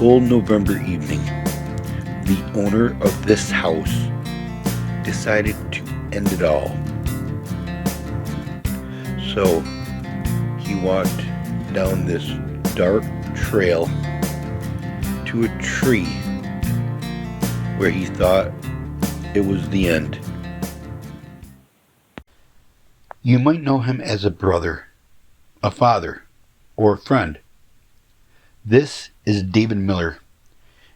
cold November evening, the owner of this house decided to end it all. So he walked down this dark trail to a tree where he thought it was the end. You might know him as a brother, a father, or a friend. This is David Miller,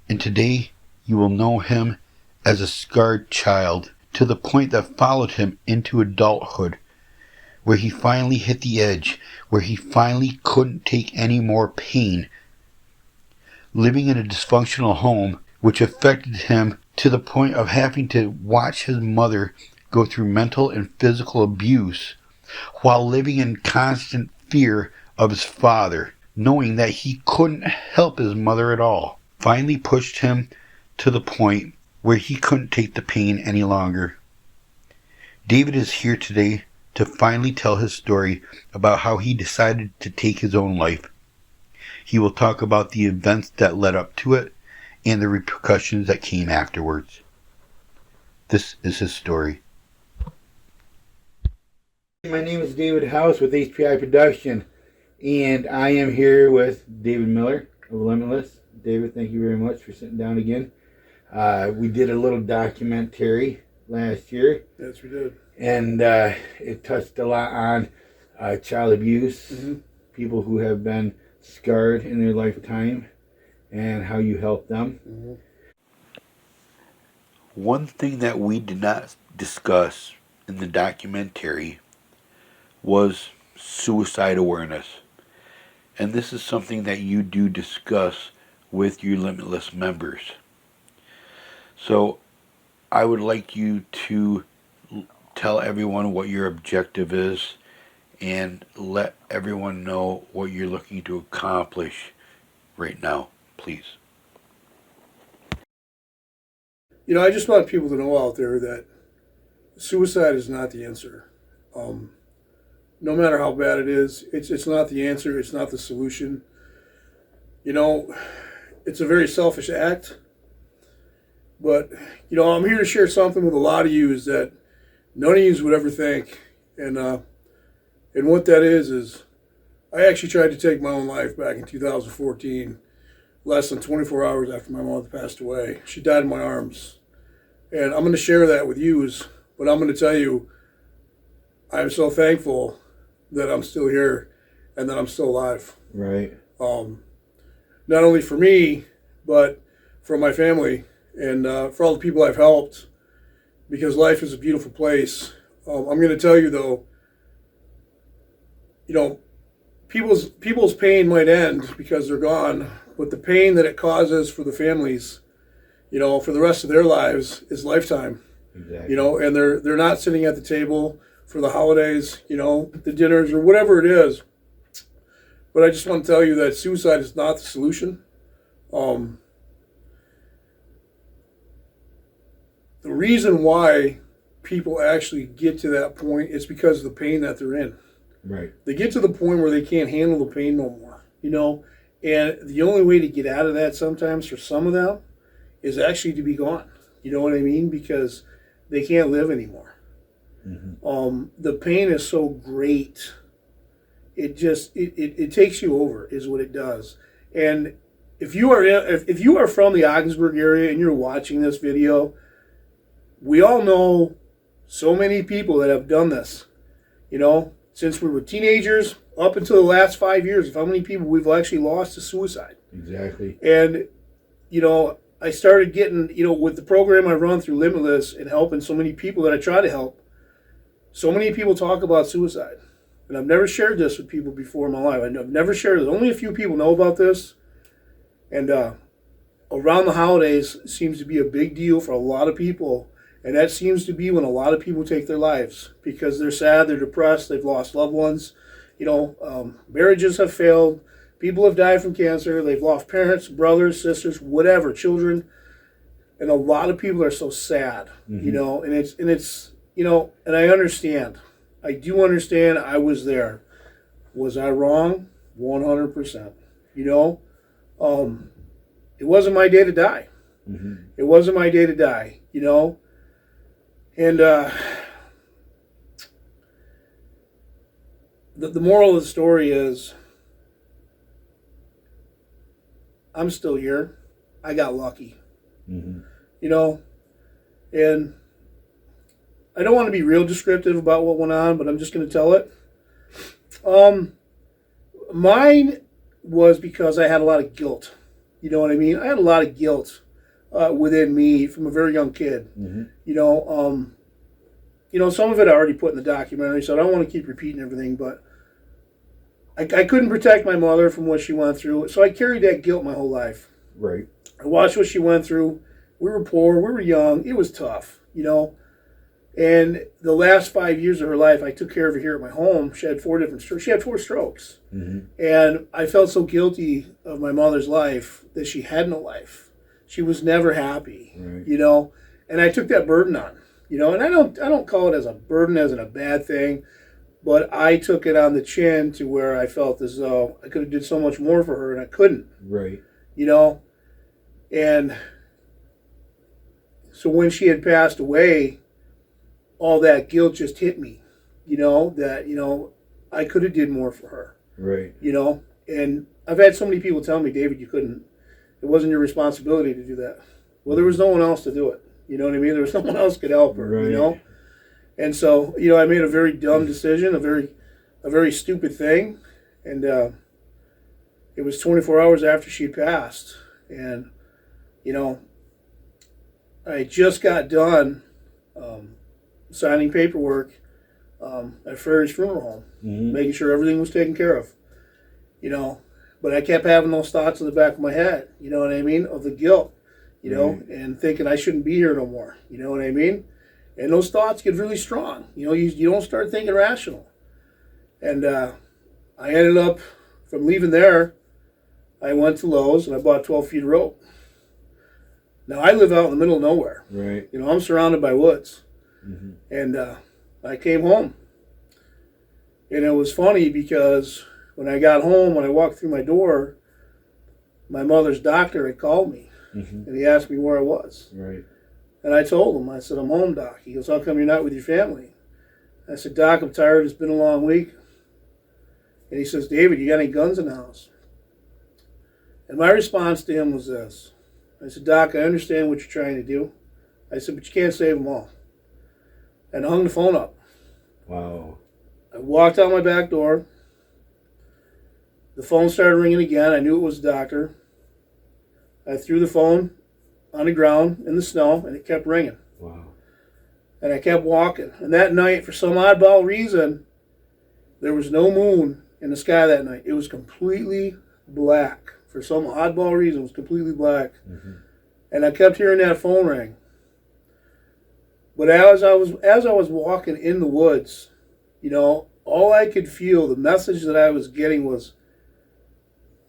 and today you will know him as a scarred child to the point that followed him into adulthood, where he finally hit the edge, where he finally couldn't take any more pain, living in a dysfunctional home which affected him to the point of having to watch his mother go through mental and physical abuse while living in constant fear of his father, knowing that he couldn't help his mother at all, finally pushed him to the point where he couldn't take the pain any longer. David is here today to finally tell his story about how he decided to take his own life. He will talk about the events that led up to it and the repercussions that came afterwards. This is his story. My name is David House with HPI Production, and I am here with David Miller of Limitless. David, thank you very much for sitting down again. We did a little documentary last year. Yes, we did. And it touched a lot on child abuse, people who have been scarred in their lifetime, and how you help them. One thing that we did not discuss in the documentary was suicide awareness. And this is something that you do discuss with your Limitless members. So I would like you to tell everyone what your objective is and let everyone know what you're looking to accomplish right now, please. You know, I just want people to know out there that suicide is not the answer. No matter how bad it is, it's not the answer. It's not the solution. You know, it's a very selfish act. But, you know, I'm here to share something with a lot of you is that none of you would ever think. And what that is I actually tried to take my own life back in 2014, less than 24 hours after my mother passed away. She died in my arms. And I'm going to share that with you, but I'm going to tell you, I'm so thankful that I'm still here and that I'm still alive. Right. Not only for me, but for my family and for all the people I've helped, because life is a beautiful place. I'm going to tell you, though, you know, people's pain might end because they're gone, but the pain that it causes for the families, you know, for the rest of their lives is lifetime. Exactly. You know, and they're not sitting at the table for the holidays, you know, the dinners or whatever it is. But I just want to tell you that suicide is not the solution. The reason why people actually get to that point is because of the pain that they're in. Right. They get to the point where they can't handle the pain no more, you know, and the only way to get out of that sometimes for some of them is actually to be gone. You know what I mean? Because they can't live anymore. The pain is so great. It just it takes you over is what it does. And if you are from the Ogdensburg area and you're watching this video, we all know so many people that have done this. You know, since we were teenagers up until the last 5 years, of how many people we've actually lost to suicide. Exactly. And, you know, I started getting, you know, with the program I run through Limitless and helping so many people that I try to help, so many people talk about suicide. And I've never shared this with people before in my life. I've never shared it. Only a few people know about this. And around the holidays seems to be a big deal for a lot of people. And that seems to be when a lot of people take their lives because they're sad, they're depressed, they've lost loved ones. You know, marriages have failed. People have died from cancer. They've lost parents, brothers, sisters, whatever, children. And a lot of people are so sad, you know, and it's, you know, and I understand. I do understand. I was there. Was I wrong? 100%. You know, it wasn't my day to die. Mm-hmm. It wasn't my day to die, you know? And the moral of the story is I'm still here. I got lucky, Mm-hmm. you know? And I don't want to be real descriptive about what went on, but I'm just going to tell it. Mine was because I had a lot of guilt. You know what I mean? I had a lot of guilt within me from a very young kid. Mm-hmm. You know, some of it I already put in the documentary, so I don't want to keep repeating everything, but I couldn't protect my mother from what she went through, so I carried that guilt my whole life. Right. I watched what she went through. We were poor, we were young, it was tough, you know. And the last 5 years of her life, I took care of her here at my home. She had 4 strokes. Mm-hmm. And I felt so guilty of my mother's life that she had no life. She was never happy, Right. you know. And I took that burden on, you know. And I don't call it as a burden, as in a bad thing, but I took it on the chin to where I felt as though I could have did so much more for her, and I couldn't, Right. you know. And so when she had passed away, all that guilt just hit me, you know, that, you know, I could have did more for her, Right. you know. And I've had so many people tell me, David, you couldn't, it wasn't your responsibility to do that. Well, there was no one else to do it. You know what I mean? There was no one else could help her, Right. you know. And so, you know, I made a very dumb decision, a very stupid thing. And it was 24 hours after she passed. And, you know, I just got done signing paperwork at Ferry's funeral home, Mm-hmm. making sure everything was taken care of, you know. But I kept having those thoughts in the back of my head, you know what I mean, of the guilt, you know, Right. and thinking I shouldn't be here no more, you know what I mean. And those thoughts get really strong, you know. You don't start thinking rational. And I ended up, from leaving there, I went to Lowe's and I bought 12 feet of rope. Now I live out in the middle of nowhere. Right. You know, I'm surrounded by woods. Mm-hmm. And I came home. And it was funny because when I got home, when I walked through my door, my mother's doctor had called me. Mm-hmm. And he asked me where I was. Right. And I told him, I said, I'm home, Doc. He goes, how come you're not with your family? I said, Doc, I'm tired. It's been a long week. And he says, David, you got any guns in the house? And my response to him was this. I said, Doc, I understand what you're trying to do. I said, but you can't save them all. And I hung the phone up. Wow. I walked out my back door. The phone started ringing again. I knew it was the doctor. I threw the phone on the ground in the snow, and it kept ringing. Wow. And I kept walking. And that night, for some oddball reason, there was no moon in the sky that night. It was completely black. For some oddball reason, it was completely black. Mm-hmm. And I kept hearing that phone ring. But as I was walking in the woods, you know, all I could feel, the message that I was getting was,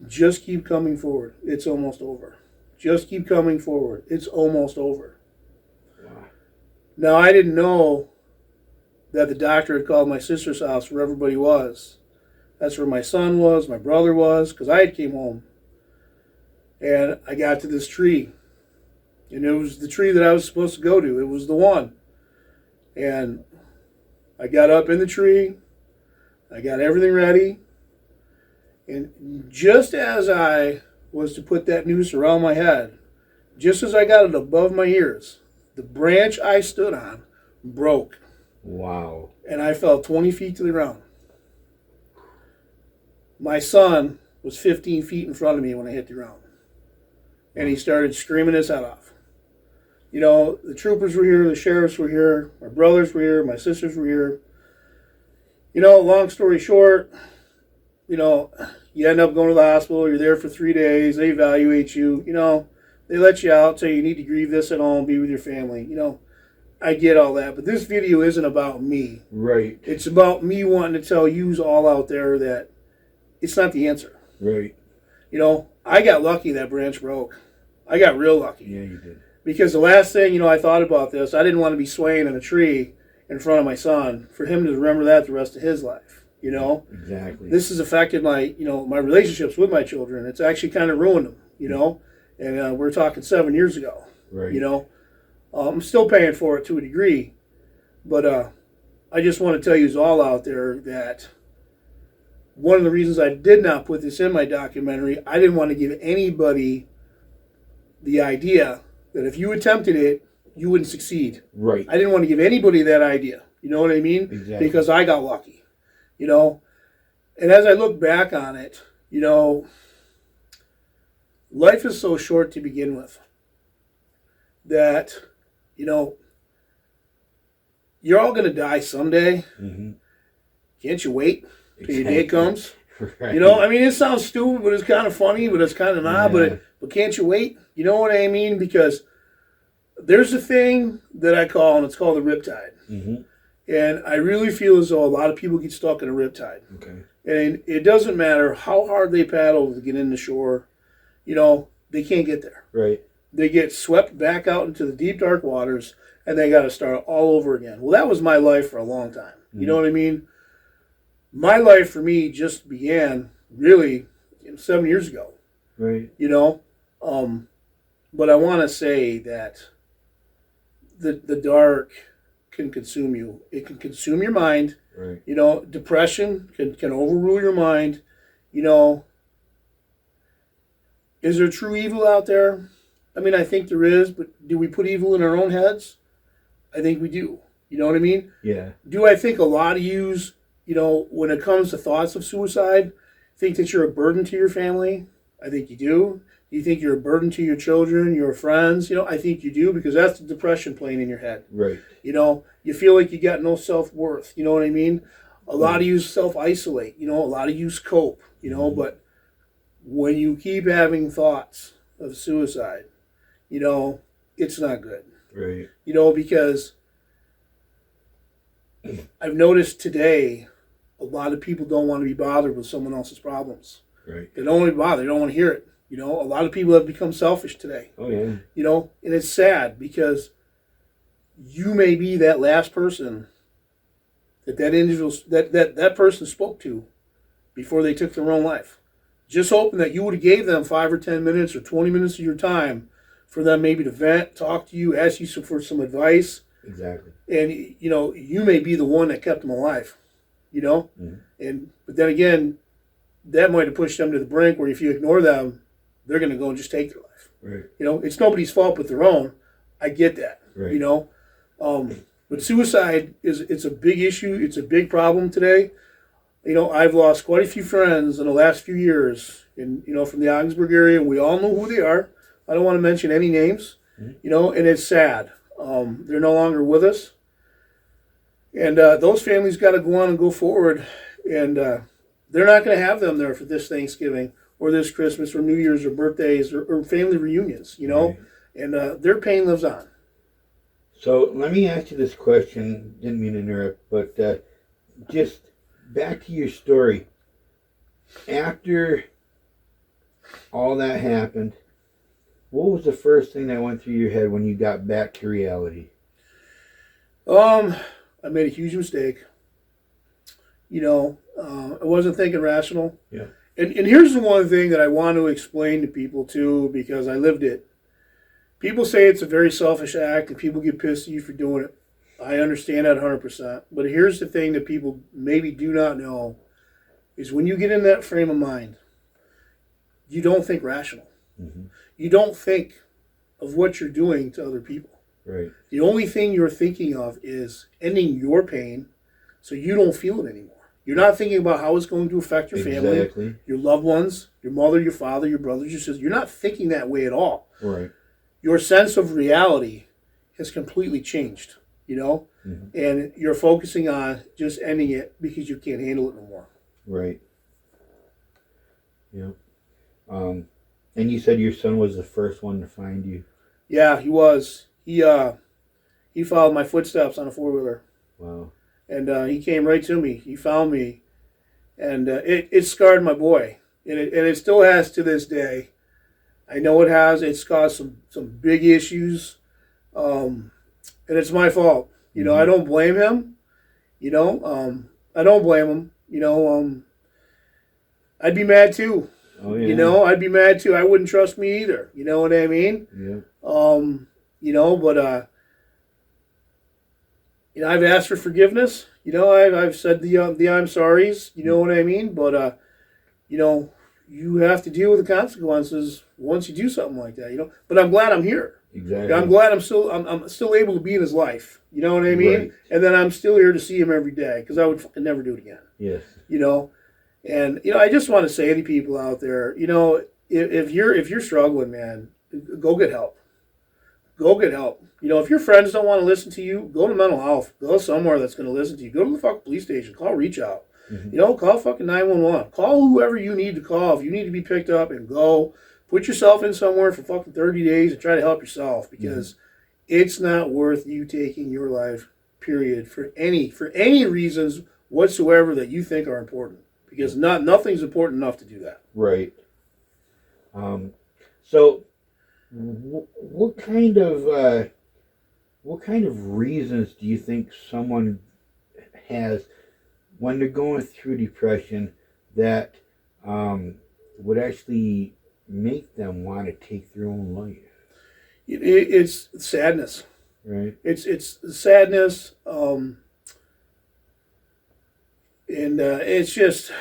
just keep coming forward. It's almost over. Just keep coming forward. It's almost over. Wow. Now, I didn't know that the doctor had called my sister's house where everybody was. That's where my son was, my brother was, because I had came home. And I got to this tree. And it was the tree that I was supposed to go to. It was the one. And I got up in the tree. I got everything ready. And just as I was to put that noose around my head, just as I got it above my ears, the branch I stood on broke. Wow. And I fell 20 feet to the ground. My son was 15 feet in front of me when I hit the ground. And he started screaming his head off. You know, the troopers were here, the sheriffs were here, my brothers were here, my sisters were here. You know, long story short, you know, you end up going to the hospital, you're there for 3 days, they evaluate you, you know, they let you out, say you need to grieve this at home, be with your family. You know, I get all that, but this video isn't about me. Right. It's about me wanting to tell yous all out there that it's not the answer. Right. You know, I got lucky that branch broke. I got real lucky. Yeah, you did. Because the last thing, you know, I thought about this, I didn't want to be swaying in a tree in front of my son, for him to remember that the rest of his life, you know? Exactly. This has affected my, you know, my relationships with my children. It's actually kind of ruined them, you know? And we're talking 7 years ago. Right. You know, I'm still paying for it to a degree, but I just want to tell you all out there that one of the reasons I did not put this in my documentary, I didn't want to give anybody the idea that if you attempted it, you wouldn't succeed. Right. I didn't want to give anybody that idea. You know what I mean? Exactly. Because I got lucky. You know, and as I look back on it, you know, life is so short to begin with that, you know, you're all going to die someday. Mm-hmm. Can't you wait till your day Exactly. comes? Right. You know, I mean, it sounds stupid, but it's kind of funny, but it's kind of not. Yeah. But can't you wait? You know what I mean? Because there's a thing that I call, and it's called the riptide. Mm-hmm. And I really feel as though a lot of people get stuck in a riptide. Okay. And it doesn't matter how hard they paddle to get in the shore, you know, they can't get there. Right. They get swept back out into the deep, dark waters, and they got to start all over again. Well, that was my life for a long time. Mm-hmm. You know what I mean? My life for me just began really 7 years ago. Right. You know? But I want to say that the dark can consume you. It can consume your mind. Right. You know, depression can overrule your mind. You know, is there true evil out there? I mean, I think there is, but do we put evil in our own heads? I think we do. You know what I mean? Yeah. Do I think a lot of yous, you know, when it comes to thoughts of suicide, think that you're a burden to your family? I think you do. Do you think you're a burden to your children, your friends? You know, I think you do, because that's the depression playing in your head. Right. You know, you feel like you got no self-worth. You know what I mean? A lot of you self-isolate. You know, a lot of you cope. You know, but when you keep having thoughts of suicide, you know, it's not good. Right. You know, because I've noticed today a lot of people don't want to be bothered with someone else's problems. Right. They don't want to be bothered. They don't want to hear it. You know, a lot of people have become selfish today. Oh, yeah. You know, and it's sad because you may be that last person that individual, that person spoke to before they took their own life. Just hoping that you would have gave them 5 or 10 minutes or 20 minutes of your time for them maybe to vent, talk to you, ask you for some advice. Exactly. And, you know, you may be the one that kept them alive, you know? Mm-hmm. But then again, that might have pushed them to the brink where if you ignore them, they're going to go and just take their life. Right. You know, it's nobody's fault but their own. I get that. Right. You know? But suicide it's a big issue. It's a big problem today. You know, I've lost quite a few friends in the last few years, you know, from the Ogdensburg area, and we all know who they are. I don't want to mention any names, you know, and it's sad. They're no longer with us. And those families got to go on and go forward. And they're not going to have them there for this Thanksgiving or this Christmas or New Year's or birthdays or family reunions, you know. Right. And their pain lives on. So let me ask you this question. Didn't mean to interrupt, but just back to your story. After all that happened, what was the first thing that went through your head when you got back to reality? I made a huge mistake. You know, I wasn't thinking rational. Yeah. And here's the one thing that I want to explain to people too, because I lived it. People say it's a very selfish act and people get pissed at you for doing it. I understand that 100%. But here's the thing that people maybe do not know is when you get in that frame of mind, you don't think rational. Mm-hmm. You don't think of what you're doing to other people. Right. The only thing you're thinking of is ending your pain so you don't feel it anymore. You're not thinking about how it's going to affect your family, Exactly. your loved ones, your mother, your father, your brothers, your sisters. You're not thinking that way at all. Right. Your sense of reality has completely changed, you know? Mm-hmm. And you're focusing on just ending it because you can't handle it no more. Right. Yeah. And you said your son was the first one to find you. Yeah, he was. He followed my footsteps on a four-wheeler. Wow. And he came right to me. He found me. And it scarred my boy. And it still has to this day. I know it has. It's caused some big issues. And it's my fault. You know, I don't blame him. You know, I don't blame him. You know, I'd be mad too. Oh yeah. You know, I'd be mad too. I wouldn't trust me either. You know what I mean? Yeah. You know, but you know, I've asked for forgiveness. You know, I've said the I'm sorries. You know what I mean? But you know, you have to deal with the consequences once you do something like that. You know, but I'm glad I'm here. Exactly. I'm glad I'm still able to be in his life. You know what I mean? Right. And then I'm still here to see him every day because I would fucking never do it again. Yes. You know, and you know, I just want to say to people out there, you know, if you're struggling, man, go get help. Go get help. You know, if your friends don't want to listen to you, go to mental health. Go somewhere that's going to listen to you. Go to the fucking police station. Call reach out. Mm-hmm. You know, call fucking 911. Call whoever you need to call if you need to be picked up and go. Put yourself in somewhere for fucking 30 days and try to help yourself because it's not worth you taking your life, period, for any reasons whatsoever that you think are important. Because nothing's important enough to do that. Right. So, what kind of reasons do you think someone has when they're going through depression that would actually make them want to take their own life? It's sadness. Right. It's sadness, and it's just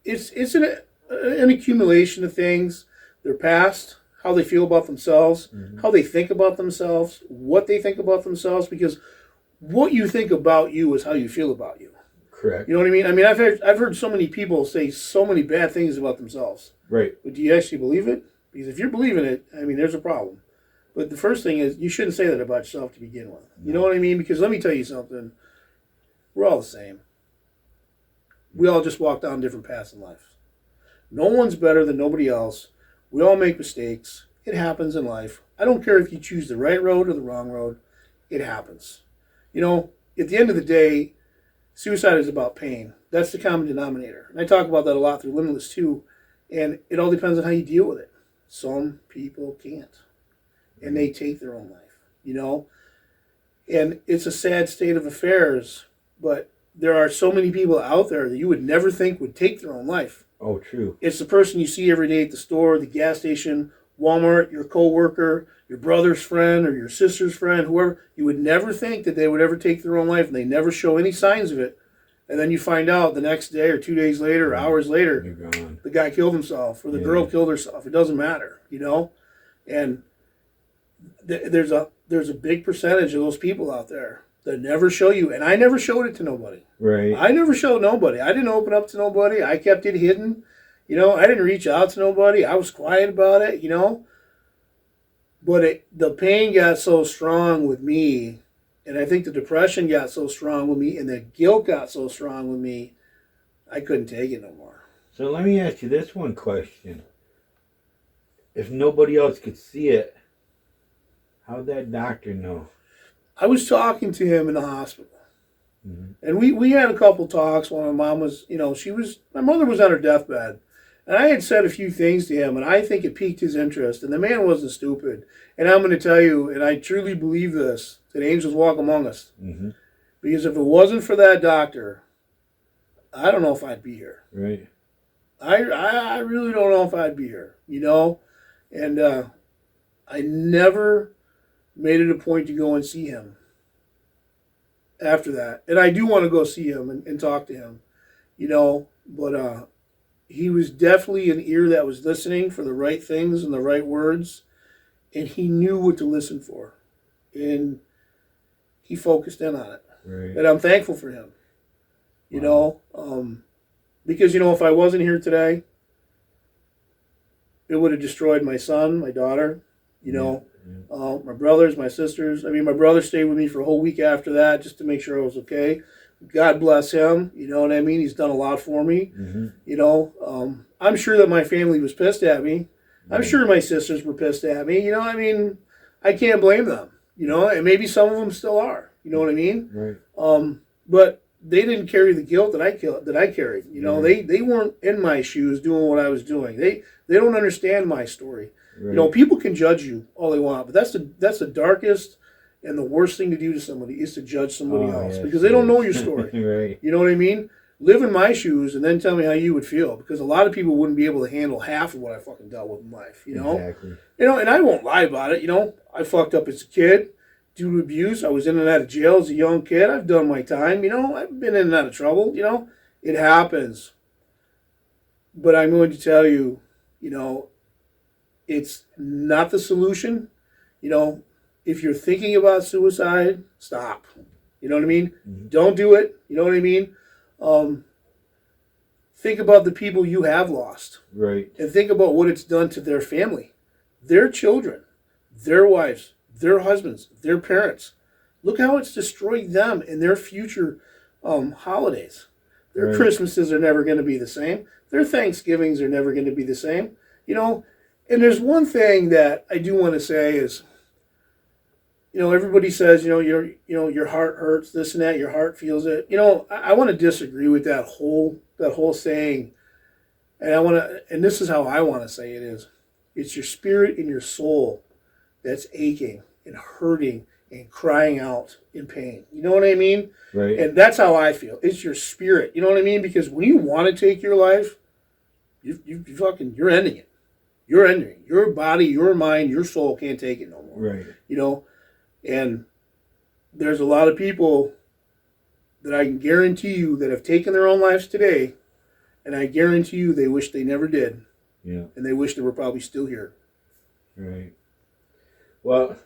it's an accumulation of things. Their past, how they feel about themselves, how they think about themselves, what they think about themselves, because what you think about you is how you feel about you. Correct. You know what I mean? I mean, I've heard so many people say so many bad things about themselves. Right. But do you actually believe it? Because if you're believing it, I mean, there's a problem. But the first thing is you shouldn't say that about yourself to begin with. You know what I mean? Because let me tell you something. We're all the same. We all just walk down different paths in life. No one's better than nobody else. We all make mistakes. It happens in life. I don't care if you choose the right road or the wrong road. It happens. You know, at the end of the day, suicide is about pain. That's the common denominator. And I talk about that a lot through Limitless too. And it all depends on how you deal with it. Some people can't. And they take their own life, you know? And it's a sad state of affairs, but there are so many people out there that you would never think would take their own life. Oh, true. It's the person you see every day at the store, the gas station, Walmart, your coworker, your brother's friend, or your sister's friend, whoever. You would never think that they would ever take their own life, and they never show any signs of it. And then you find out the next day or 2 days later or hours later, the guy killed himself or the girl killed herself. It doesn't matter, you know? And there's a big percentage of those people out there that never show you. And I never showed it to nobody. Right. I never showed nobody. I didn't open up to nobody. I kept it hidden. You know, I didn't reach out to nobody. I was quiet about it, you know? But the pain got so strong with me, and I think the depression got so strong with me, and the guilt got so strong with me, I couldn't take it no more. So let me ask you this one question. If nobody else could see it, how'd that doctor know? I was talking to him in the hospital. Mm-hmm. And we had a couple talks when my mom was, you know, my mother was on her deathbed. And I had said a few things to him, and I think it piqued his interest. And the man wasn't stupid. And I'm going to tell you, and I truly believe this, that angels walk among us. Mm-hmm. Because if it wasn't for that doctor, I don't know if I'd be here. Right. I really don't know if I'd be here, you know? And I never made it a point to go and see him after that. And I do want to go see him and talk to him, you know? But he was definitely an ear that was listening for the right things and the right words. And he knew what to listen for. And he focused in on it. Right. And I'm thankful for him, you know? Because, you know, if I wasn't here today, it would have destroyed my son, my daughter, you know, my brothers, my sisters. I mean, my brother stayed with me for a whole week after that just to make sure I was okay. God bless him. You know what I mean? He's done a lot for me. Mm-hmm. You know, I'm sure that my family was pissed at me. I'm sure my sisters were pissed at me. You know, I mean, I can't blame them. You know, and maybe some of them still are. You know what I mean? Right. But they didn't carry the guilt that I carried. You know, they weren't in my shoes doing what I was doing. They don't understand my story. Right. You know, people can judge you all they want, but that's the darkest and the worst thing to do to somebody is to judge somebody else because they don't know your story. Right. You know what I mean? Live in my shoes and then tell me how you would feel, because a lot of people wouldn't be able to handle half of what I fucking dealt with in life, you know? Exactly. You know, and I won't lie about it, you know? I fucked up as a kid due to abuse. I was in and out of jail as a young kid. I've done my time, you know? I've been in and out of trouble, you know? It happens. But I'm going to tell you, you know, it's not the solution. You know, if you're thinking about suicide, stop. You know what I mean? Mm-hmm. Don't do it. You know what I mean? Think about the people you have lost. Right. And think about what it's done to their family, their children, their wives, their husbands, their parents. Look how it's destroyed them and their future holidays. Their Right. Christmases are never going to be the same. Their Thanksgivings are never going to be the same. You know, and there's one thing that I do want to say is, you know, everybody says, your heart hurts, this and that, your heart feels it. You know, I want to disagree with that whole saying. And this is how I want to say it is. It's your spirit and your soul that's aching and hurting and crying out in pain. You know what I mean? Right. And that's how I feel. It's your spirit. You know what I mean? Because when you want to take your life, you're ending it. You're ending it. Your body, your mind, your soul can't take it no more. Right. You know? And there's a lot of people that I can guarantee you that have taken their own lives today, and I guarantee you they wish they never did. Yeah. And they wish they were probably still here. Right. Well,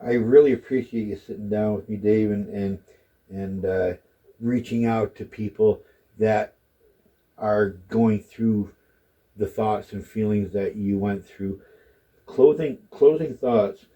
I really appreciate you sitting down with me, Dave, and reaching out to people that are going through the thoughts and feelings that you went through. Closing thoughts.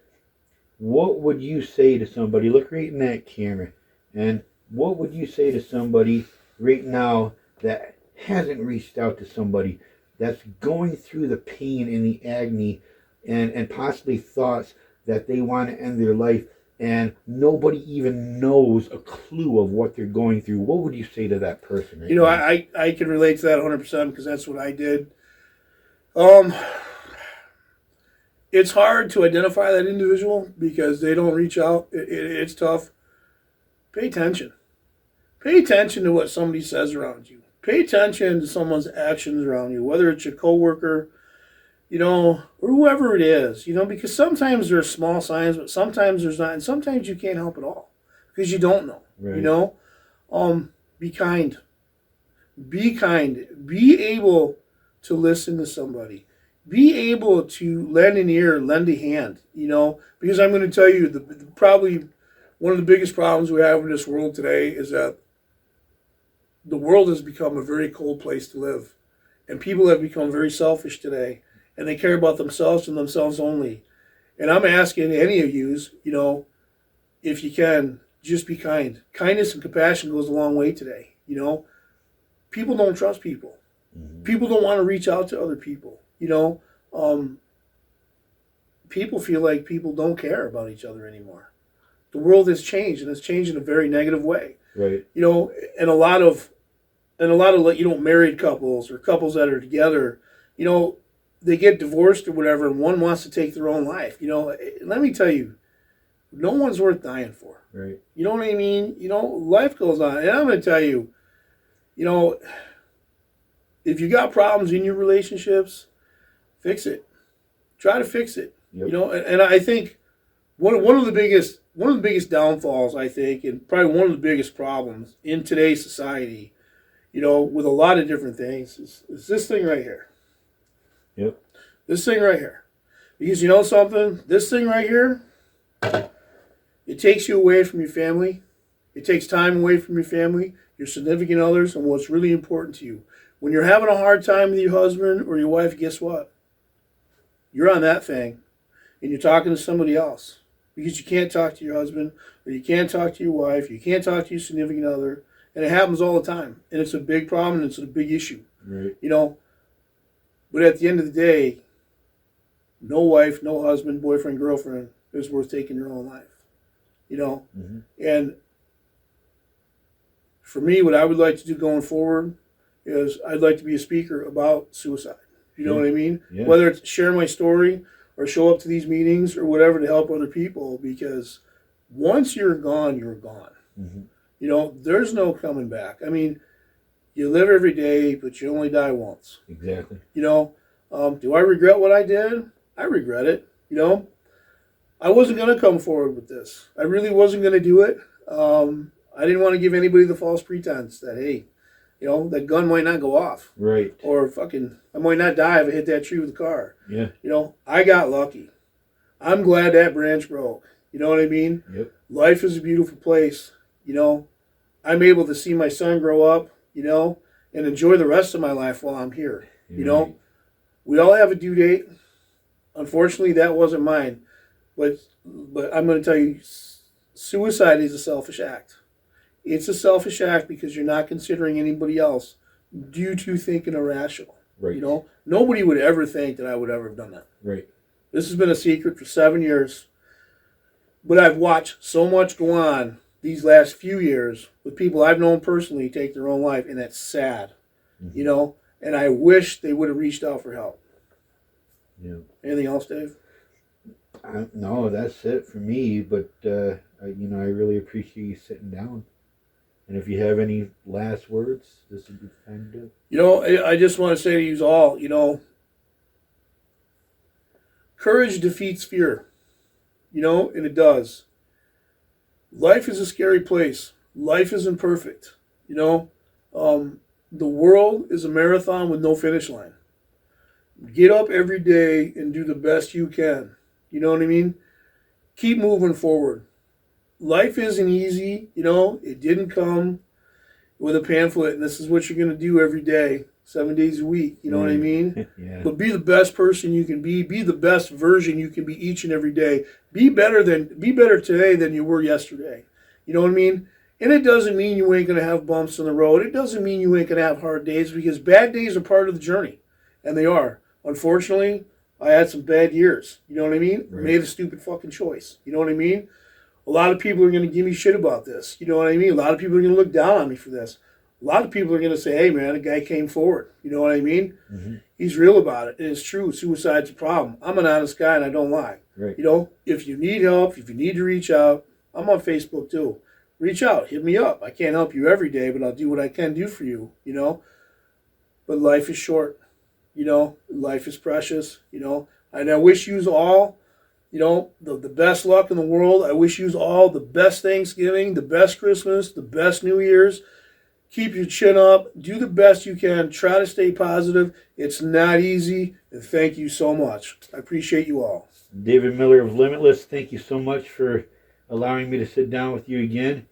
What would you say to somebody? Look right in that camera. And what would you say to somebody right now that hasn't reached out to somebody, that's going through the pain and the agony and possibly thoughts that they want to end their life, and nobody even knows a clue of what they're going through? What would you say to that person? Right You know, now? I can relate to that 100% because that's what I did. It's hard to identify that individual because they don't reach out. It's tough. Pay attention. Pay attention to what somebody says around you. Pay attention to someone's actions around you, whether it's your coworker, you know, or whoever it is, you know, because sometimes there's small signs, but sometimes there's not, and sometimes you can't help at all because you don't know, Right. you know. Be kind. Be kind. Be able to listen to somebody. Be able to lend an ear, lend a hand, you know, because I'm going to tell you, probably one of the biggest problems we have in this world today is that the world has become a very cold place to live. And people have become very selfish today. And they care about themselves and themselves only. And I'm asking any of yous, you know, if you can, just be kind. Kindness and compassion goes a long way today, you know. People don't trust people. Mm-hmm. People don't want to reach out to other people, you know. People feel like people don't care about each other anymore. The world has changed, and it's changed in a very negative way. Right. You know, and a lot of married couples or couples that are together, you know, they get divorced or whatever, and one wants to take their own life. You know, let me tell you, no one's worth dying for. Right. You know what I mean? You know, life goes on, and I'm going to tell you, you know, if you got problems in your relationships, fix it. Try to fix it. Yep. You know, and I think one of the biggest downfalls, I think, and probably one of the biggest problems in today's society, you know, with a lot of different things, is this thing right here. Yep. This thing right here. Because you know something? This thing right here, it takes you away from your family. It takes time away from your family, your significant others, and what's really important to you. When you're having a hard time with your husband or your wife, guess what? You're on that thing, and you're talking to somebody else. Because you can't talk to your husband, or you can't talk to your wife, you can't talk to your significant other, and it happens all the time. And it's a big problem, and it's a big issue. Right. You know, but at the end of the day, no wife, no husband, boyfriend, girlfriend is worth taking your own life. You know? Mm-hmm. And for me, what I would like to do going forward is I'd like to be a speaker about suicide. You know what I mean? Yeah. Whether it's share my story or show up to these meetings or whatever to help other people, because once you're gone, you're gone. Mm-hmm. You know, there's no coming back. I mean, you live every day, but you only die once. Exactly. You know, do I regret what I did? I regret it. You know, I wasn't going to come forward with this. I really wasn't going to do it. I didn't want to give anybody the false pretense that, hey, you know, that gun might not go off. Right. Or fucking, I might not die if I hit that tree with a car. Yeah. You know, I got lucky. I'm glad that branch broke. You know what I mean? Yep. Life is a beautiful place. You know, I'm able to see my son grow up, you know, and enjoy the rest of my life while I'm here. You know, we all have a due date. Unfortunately, that wasn't mine. But I'm going to tell you, suicide is a selfish act. It's a selfish act because you're not considering anybody else due to thinking irrational. Right. You know, nobody would ever think that I would ever have done that. Right. This has been a secret for 7 years. But I've watched so much go on these last few years with people I've known personally take their own life, and that's sad. Mm-hmm. You know, and I wish they would have reached out for help. Yeah. Anything else, Dave? No, that's it for me. But I really appreciate you sitting down. And if you have any last words, this is a good time to do it. You know, I just want to say to you all, you know, courage defeats fear. You know, and it does. Life is a scary place. Life isn't perfect. You know, the world is a marathon with no finish line. Get up every day and do the best you can. You know what I mean? Keep moving forward. Life isn't easy. You know, it didn't come with a pamphlet, and this is what you're going to do every day, 7 days a week. You know what I mean? Yeah. But be the best person you can be. Be the best version you can be each and every day. Be better today than you were yesterday. You know what I mean? And it doesn't mean you ain't going to have bumps in the road. It doesn't mean you ain't going to have hard days, because bad days are part of the journey. And they are. Unfortunately, I had some bad years. You know what I mean? Right. Made a stupid fucking choice. You know what I mean? A lot of people are going to give me shit about this. You know what I mean? A lot of people are going to look down on me for this. A lot of people are going to say, hey, man, a guy came forward. You know what I mean? Mm-hmm. He's real about it. And it's true. Suicide's a problem. I'm an honest guy, and I don't lie. Right. You know, if you need help, if you need to reach out, I'm on Facebook too. Reach out. Hit me up. I can't help you every day, but I'll do what I can do for you, you know? But life is short. You know? Life is precious, you know? And I wish you all, you know, the best luck in the world. I wish you all the best Thanksgiving, the best Christmas, the best New Year's. Keep your chin up. Do the best you can. Try to stay positive. It's not easy. And thank you so much. I appreciate you all. David Miller of Limitless, thank you so much for allowing me to sit down with you again.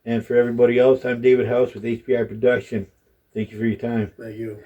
And for everybody else, I'm David House with HBI Production. Thank you for your time. Thank you.